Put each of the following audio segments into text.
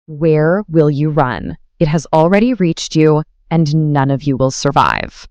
Where will you run? It has already reached you, and none of you will survive.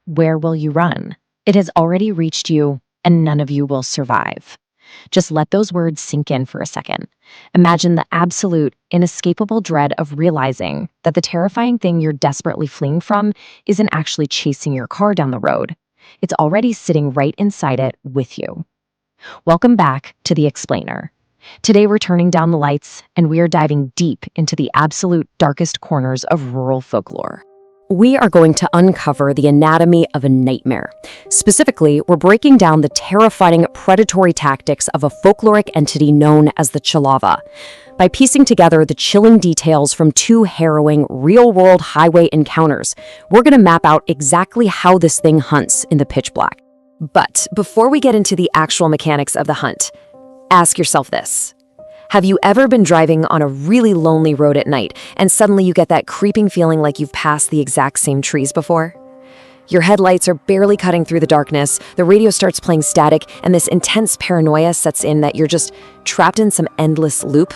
Where will you run? It has already reached you, and none of you will survive. Just let those words sink in for a second. Imagine the absolute, inescapable dread of realizing that the terrifying thing you're desperately fleeing from isn't actually chasing your car down the road. It's already sitting right inside it with you. Welcome back to The Explainer. Today we're turning down the lights and we are diving deep into the absolute darkest corners of rural folklore. We are going to uncover the anatomy of a nightmare. Specifically, we're breaking down the terrifying predatory tactics of a folkloric entity known as the Chhalava. By piecing together the chilling details from two harrowing, real-world highway encounters, we're going to map out exactly how this thing hunts in the pitch black. But before we get into the actual mechanics of the hunt, ask yourself this. Have you ever been driving on a really lonely road at night and suddenly you get that creeping feeling like you've passed the exact same trees before? Your headlights are barely cutting through the darkness, the radio starts playing static, and this intense paranoia sets in that you're just trapped in some endless loop?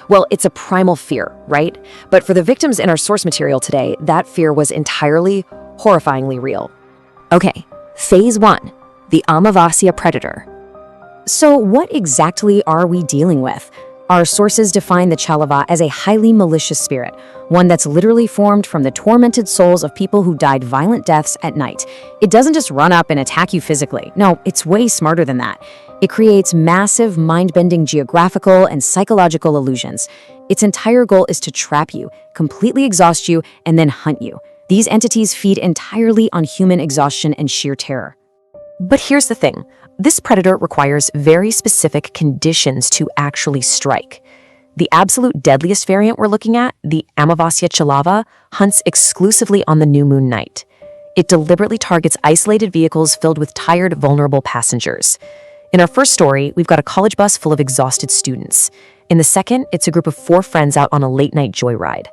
Well, it's a primal fear, right? But for the victims in our source material today, that fear was entirely, horrifyingly real. Okay, Phase 1, the Amavasya predator. So what exactly are we dealing with? Our sources define the Chhalava as a highly malicious spirit, one that's literally formed from the tormented souls of people who died violent deaths at night. It doesn't just run up and attack you physically. No, it's way smarter than that. It creates massive, mind-bending geographical and psychological illusions. Its entire goal is to trap you, completely exhaust you, and then hunt you. These entities feed entirely on human exhaustion and sheer terror. But here's the thing. This predator requires very specific conditions to actually strike. The absolute deadliest variant we're looking at, the Amavasya Chhalava, hunts exclusively on the new moon night. It deliberately targets isolated vehicles filled with tired, vulnerable passengers. In our first story, we've got a college bus full of exhausted students. In the second, it's a group of 4 friends out on a late-night joyride.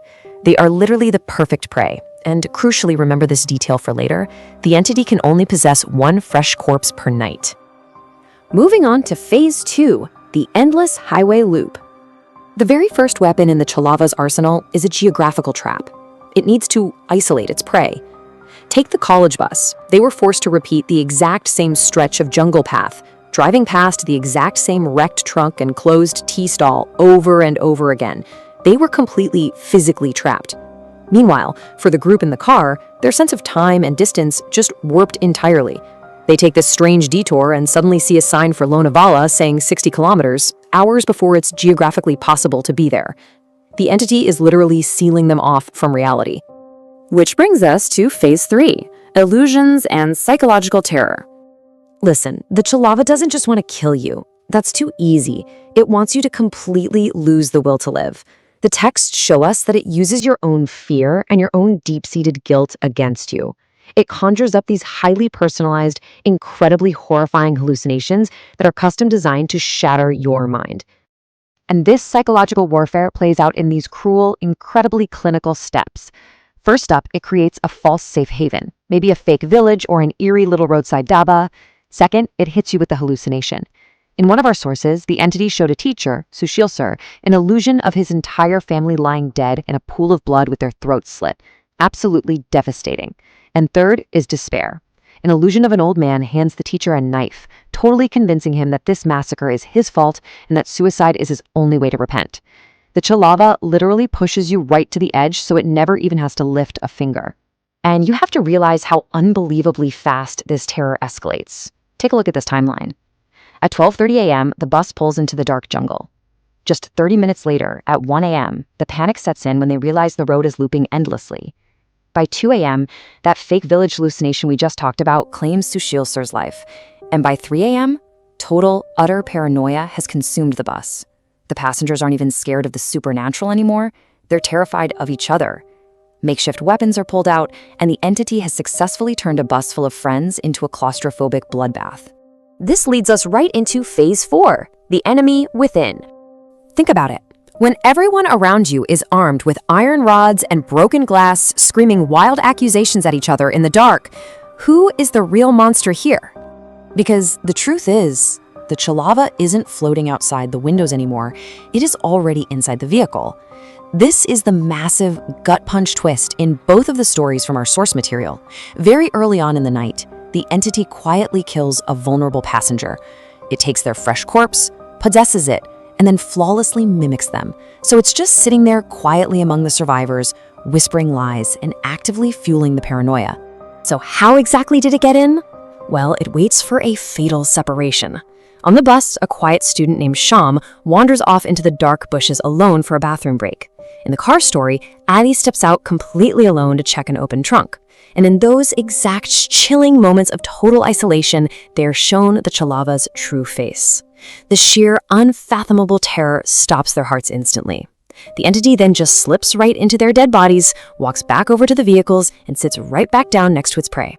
They are literally the perfect prey. And crucially, remember this detail for later, the entity can only possess 1 fresh corpse per night. Moving on to Phase 2, the endless highway loop. The very first weapon in the Chhalava's arsenal is a geographical trap. It needs to isolate its prey. Take the college bus. They were forced to repeat the exact same stretch of jungle path, driving past the exact same wrecked trunk and closed tea stall over and over again. They were completely physically trapped. Meanwhile, for the group in the car, their sense of time and distance just warped entirely. They take this strange detour and suddenly see a sign for Lonavala saying 60 kilometers, hours before it's geographically possible to be there. The entity is literally sealing them off from reality. Which brings us to Phase 3, illusions and psychological terror. Listen, the Chhalava doesn't just want to kill you. That's too easy. It wants you to completely lose the will to live. The texts show us that it uses your own fear and your own deep-seated guilt against you. It conjures up these highly personalized, incredibly horrifying hallucinations that are custom designed to shatter your mind. And this psychological warfare plays out in these cruel, incredibly clinical steps. First up, it creates a false safe haven, maybe a fake village or an eerie little roadside dhaba. Second, it hits you with the hallucination. In one of our sources, the entity showed a teacher, Sushil Sir, an illusion of his entire family lying dead in a pool of blood with their throats slit. Absolutely devastating. And third is despair. An illusion of an old man hands the teacher a knife, totally convincing him that this massacre is his fault and that suicide is his only way to repent. The Chhalava literally pushes you right to the edge so it never even has to lift a finger. And you have to realize how unbelievably fast this terror escalates. Take a look at this timeline. At 12:30 a.m., the bus pulls into the dark jungle. Just 30 minutes later, at 1 a.m., the panic sets in when they realize the road is looping endlessly. By 2 a.m., that fake village hallucination we just talked about claims Sushil Sir's life. And by 3 a.m., total, utter paranoia has consumed the bus. The passengers aren't even scared of the supernatural anymore. They're terrified of each other. Makeshift weapons are pulled out, and the entity has successfully turned a bus full of friends into a claustrophobic bloodbath. This leads us right into Phase 4, the enemy within. Think about it. When everyone around you is armed with iron rods and broken glass, screaming wild accusations at each other in the dark, who is the real monster here? Because the truth is, the Chhalava isn't floating outside the windows anymore. It is already inside the vehicle. This is the massive gut punch twist in both of the stories from our source material. Very early on in the night, the entity quietly kills a vulnerable passenger. It takes their fresh corpse, possesses it, and then flawlessly mimics them. So it's just sitting there quietly among the survivors, whispering lies and actively fueling the paranoia. So how exactly did it get in? Well, it waits for a fatal separation. On the bus, a quiet student named Sham wanders off into the dark bushes alone for a bathroom break. In the car story, Ali steps out completely alone to check an open trunk. And in those exact chilling moments of total isolation, they are shown the Chhalava's true face. The sheer, unfathomable terror stops their hearts instantly. The entity then just slips right into their dead bodies, walks back over to the vehicles, and sits right back down next to its prey.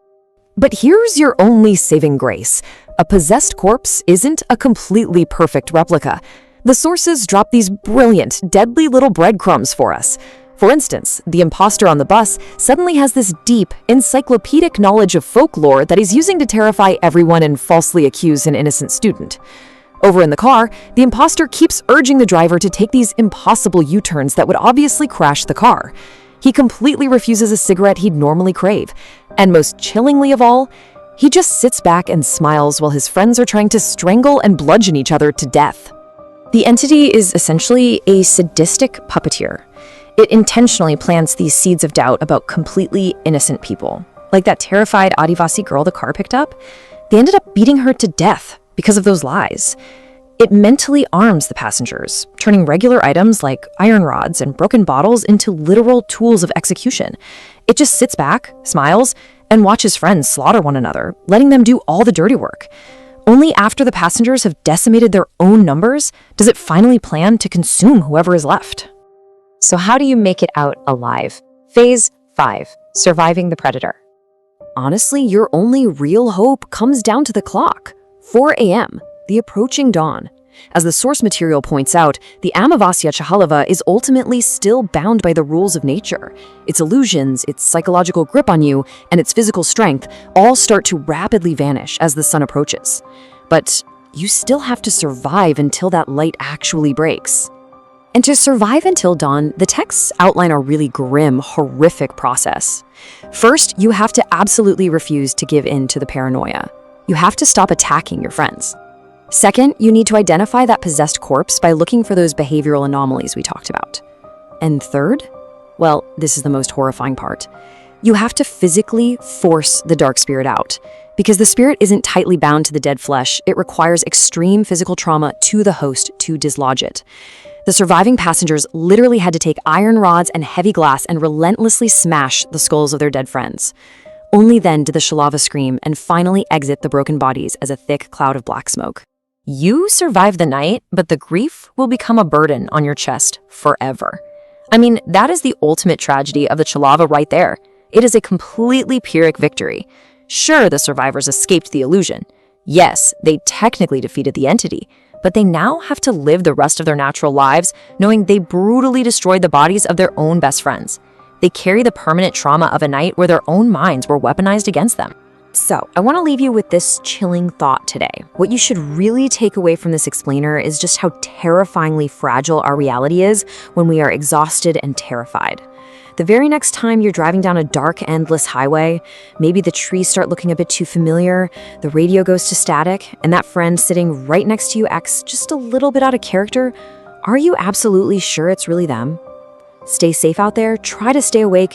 But here's your only saving grace. A possessed corpse isn't a completely perfect replica. The sources drop these brilliant, deadly little breadcrumbs for us. For instance, the imposter on the bus suddenly has this deep, encyclopedic knowledge of folklore that he's using to terrify everyone and falsely accuse an innocent student. Over in the car, the imposter keeps urging the driver to take these impossible U-turns that would obviously crash the car. He completely refuses a cigarette he'd normally crave. And most chillingly of all, he just sits back and smiles while his friends are trying to strangle and bludgeon each other to death. The entity is essentially a sadistic puppeteer. It intentionally plants these seeds of doubt about completely innocent people. Like that terrified Adivasi girl the car picked up. They ended up beating her to death because of those lies. It mentally arms the passengers, turning regular items like iron rods and broken bottles into literal tools of execution. It just sits back, smiles, and watches friends slaughter one another, letting them do all the dirty work. Only after the passengers have decimated their own numbers does it finally plan to consume whoever is left. So how do you make it out alive? Phase 5, surviving the predator. Honestly, your only real hope comes down to the clock. 4 a.m., the approaching dawn. As the source material points out, the Amavasya Chhalava is ultimately still bound by the rules of nature. Its illusions, its psychological grip on you, and its physical strength all start to rapidly vanish as the sun approaches. But you still have to survive until that light actually breaks. And to survive until dawn, the texts outline a really grim, horrific process. First, you have to absolutely refuse to give in to the paranoia. You have to stop attacking your friends. Second, you need to identify that possessed corpse by looking for those behavioral anomalies we talked about. And third, well, this is the most horrifying part. You have to physically force the dark spirit out. Because the spirit isn't tightly bound to the dead flesh, it requires extreme physical trauma to the host to dislodge it. The surviving passengers literally had to take iron rods and heavy glass and relentlessly smash the skulls of their dead friends. Only then did the Chhalava scream and finally exit the broken bodies as a thick cloud of black smoke. You survive the night, but the grief will become a burden on your chest forever. I mean, that is the ultimate tragedy of the Chhalava right there. It is a completely Pyrrhic victory. Sure, the survivors escaped the illusion. Yes, they technically defeated the entity, but they now have to live the rest of their natural lives knowing they brutally destroyed the bodies of their own best friends. They carry the permanent trauma of a night where their own minds were weaponized against them. So, I want to leave you with this chilling thought today. What you should really take away from this explainer is just how terrifyingly fragile our reality is when we are exhausted and terrified. The very next time you're driving down a dark, endless highway, maybe the trees start looking a bit too familiar, the radio goes to static, and that friend sitting right next to you acts just a little bit out of character, are you absolutely sure it's really them? Stay safe out there, try to stay awake,